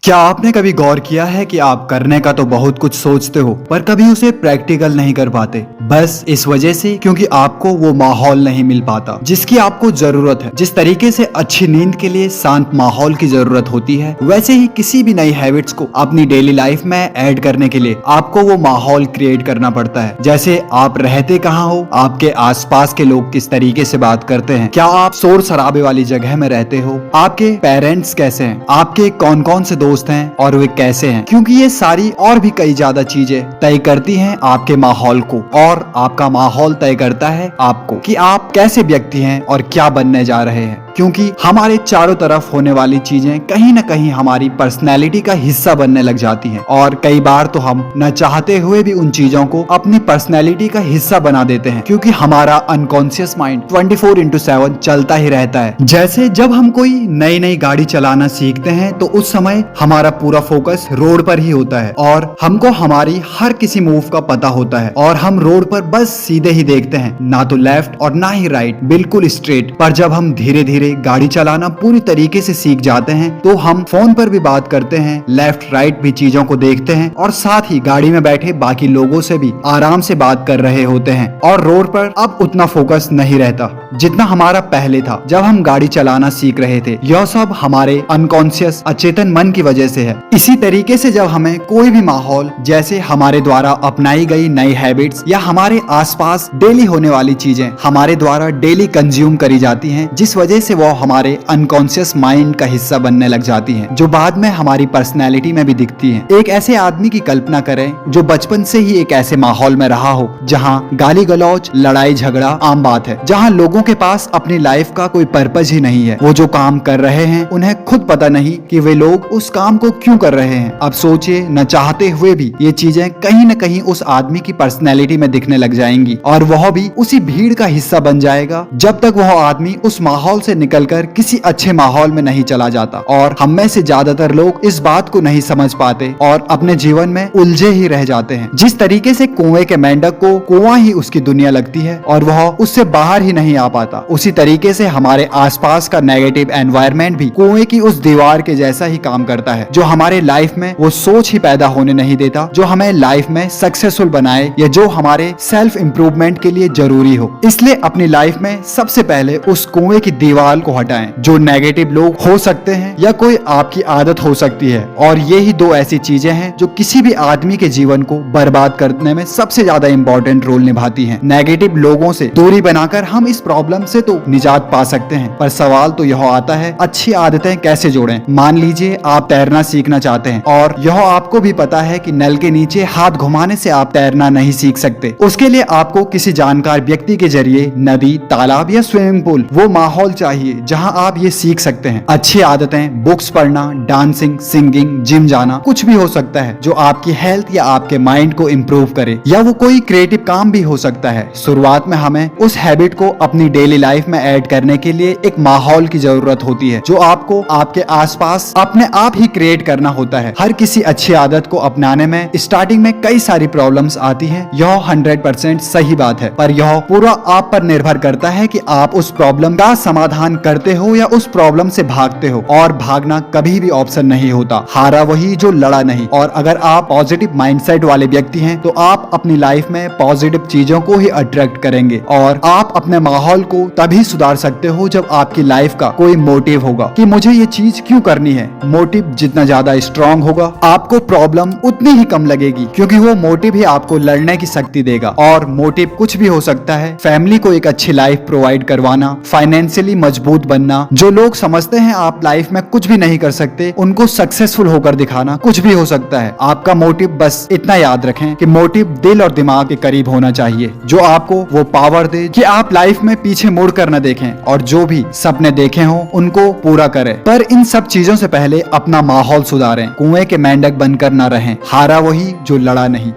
क्या आपने कभी गौर किया है कि आप करने का तो बहुत कुछ सोचते हो पर कभी उसे प्रैक्टिकल नहीं कर पाते, बस इस वजह से क्योंकि आपको वो माहौल नहीं मिल पाता जिसकी आपको जरूरत है। जिस तरीके से अच्छी नींद के लिए शांत माहौल की जरूरत होती है, वैसे ही किसी भी नई हैबिट्स को अपनी डेली लाइफ में ऐड करने के लिए आपको वो माहौल क्रिएट करना पड़ता है। जैसे आप रहते कहाँ हो, आपके आसपास के लोग किस तरीके से बात करते हैं, क्या आप शोर शराबे वाली जगह में रहते हो, आपके पेरेंट्स कैसे हैं, आपके कौन कौन से दोस्त हैं और वे कैसे हैं, क्योंकि ये सारी और भी कई ज्यादा चीजें तय करती हैं आपके माहौल को, और आपका माहौल तय करता है आपको कि आप कैसे व्यक्ति हैं और क्या बनने जा रहे हैं। क्योंकि हमारे चारों तरफ होने वाली चीजें कहीं न कहीं हमारी पर्सनैलिटी का हिस्सा बनने लग जाती हैं, और कई बार तो हम न चाहते हुए भी उन चीजों को अपनी पर्सनैलिटी का हिस्सा बना देते हैं, क्योंकि हमारा अनकॉन्शियस माइंड 24/7 चलता ही रहता है। जैसे जब हम कोई नई नई गाड़ी चलाना सीखते हैं तो उस समय हमारा पूरा फोकस रोड पर ही होता है और हमको हमारी हर किसी मूव का पता होता है, और हम रोड पर बस सीधे ही देखते हैं, ना तो लेफ्ट और ना ही राइट, बिल्कुल स्ट्रेट। पर जब हम धीरे धीरे गाड़ी चलाना पूरी तरीके से सीख जाते हैं तो हम फोन पर भी बात करते हैं, लेफ्ट राइट भी चीजों को देखते हैं, और साथ ही गाड़ी में बैठे बाकी लोगों से भी आराम से बात कर रहे होते हैं। और रोड पर अब उतना फोकस नहीं रहता जितना हमारा पहले था जब हम गाड़ी चलाना सीख रहे थे। यह सब हमारे अनकॉन्शियस अचेतन मन की वजह से है। इसी तरीके से जब हमें कोई भी माहौल, जैसे हमारे द्वारा अपनाई गई नई हैबिट्स या हमारे आसपास डेली होने वाली चीजें हमारे द्वारा डेली कंज्यूम करी जाती हैं, जिस वजह से वो हमारे अनकॉन्शियस माइंड का हिस्सा बनने लग जाती हैं, जो बाद में हमारी पर्सनैलिटी में भी दिखती हैं। एक ऐसे आदमी की कल्पना करें जो बचपन से ही एक ऐसे माहौल में रहा हो जहां गाली गलौज, लड़ाई झगड़ा आम बात है, जहां लोगों के पास अपनी लाइफ का कोई पर्पज ही नहीं है। वो जो काम कर रहे हैं उन्हें खुद पता नहीं कि वे लोग उस काम को क्यों कर रहे हैं। अब सोचिए, न चाहते हुए भी ये चीजें कहीं न कहीं उस आदमी की पर्सनैलिटी में दिखने लग जाएंगी, और वह भी उसी भीड़ का हिस्सा बन जाएगा जब तक वह आदमी उस माहौल से निकलकर किसी अच्छे माहौल में नहीं चला जाता। और हम में से ज्यादातर लोग इस बात को नहीं समझ पाते और अपने जीवन में उलझे ही रह जाते हैं। जिस तरीके से कुएं के मेंढक को कुआं ही उसकी दुनिया लगती है और वह उससे बाहर ही नहीं आ पाता, उसी तरीके से हमारे आसपास का नेगेटिव एनवायरनमेंट भी कुएं की उस दीवार के जैसा ही काम करता है, जो हमारे लाइफ में वो सोच ही पैदा होने नहीं देता जो हमें लाइफ में सक्सेसफुल बनाए या जो हमारे सेल्फ इम्प्रूवमेंट के लिए जरूरी हो। इसलिए अपनी लाइफ में सबसे पहले उस कुएं की दीवार को हटाएं, जो नेगेटिव लोग हो सकते हैं या कोई आपकी आदत हो सकती है। और ये ही दो ऐसी चीजें हैं जो किसी भी आदमी के जीवन को बर्बाद करने में सबसे ज्यादा इंपॉर्टेंट रोल निभाती हैं। नेगेटिव लोगों से दूरी बनाकर हम इस प्रॉब्लम से तो निजात पा सकते हैं, पर सवाल तो यह आता है, अच्छी आदतें कैसे जोड़ें। मान लीजिए आप तैरना सीखना चाहते हैं और यह आपको भी पता है कि नल के नीचे हाथ घुमाने से आप तैरना नहीं सीख सकते। उसके लिए आपको किसी जानकार व्यक्ति के जरिए नदी, तालाब या स्विमिंग पूल, वो माहौल चाहिए जहां आप ये सीख सकते हैं। अच्छी आदतें, बुक्स पढ़ना, डांसिंग, सिंगिंग, जिम जाना, कुछ भी हो सकता है जो आपकी हेल्थ या आपके माइंड को इम्प्रूव करे, या वो कोई क्रिएटिव काम भी हो सकता है। शुरुआत में हमें उस हैबिट को अपनी डेली लाइफ में ऐड करने के लिए एक माहौल की जरूरत होती है, जो आपको आपके आसपास अपने आप ही क्रिएट करना होता है। हर किसी अच्छी आदत को अपनाने में स्टार्टिंग में कई सारी प्रॉब्लम्स आती हैं, यह 100% सही बात है, पर यह पूरा आप पर निर्भर करता है कि आप उस प्रॉब्लम का समाधान करते हो या उस प्रॉब्लम से भागते हो। और भागना कभी भी ऑप्शन नहीं होता, हारा वही जो लड़ा नहीं। और अगर आप पॉजिटिव माइंडसेट वाले व्यक्ति हैं तो आप अपनी लाइफ में पॉजिटिव चीजों को ही अट्रैक्ट करेंगे, और आप अपने माहौल को तभी सुधार सकते हो जब आपकी लाइफ का कोई मोटिव होगा कि मुझे ये चीज क्यों करनी है। मोटिव जितना ज्यादा स्ट्रांग होगा, आपको प्रॉब्लम उतनी ही कम लगेगी, क्योंकि वो मोटिव ही आपको लड़ने की शक्ति देगा। और मोटिव कुछ भी हो सकता है, फैमिली को एक अच्छी लाइफ प्रोवाइड करवाना, फाइनेंशियली मजबूत बनना। जो लोग समझते हैं आप लाइफ में कुछ भी नहीं कर सकते, उनको सक्सेसफुल होकर दिखाना, कुछ भी हो सकता है। आपका मोटिव, बस इतना याद रखें कि मोटिव दिल और दिमाग के करीब होना चाहिए, जो आपको वो पावर दे कि आप लाइफ में पीछे मुड़ कर न देखें और जो भी सपने देखे हों उनको पूरा करें। पर इन सब चीजों से पहले अपना माहौल सुधारें, कुएं के मेंढक बनकर न रहें। हारा वही जो लड़ा नहीं।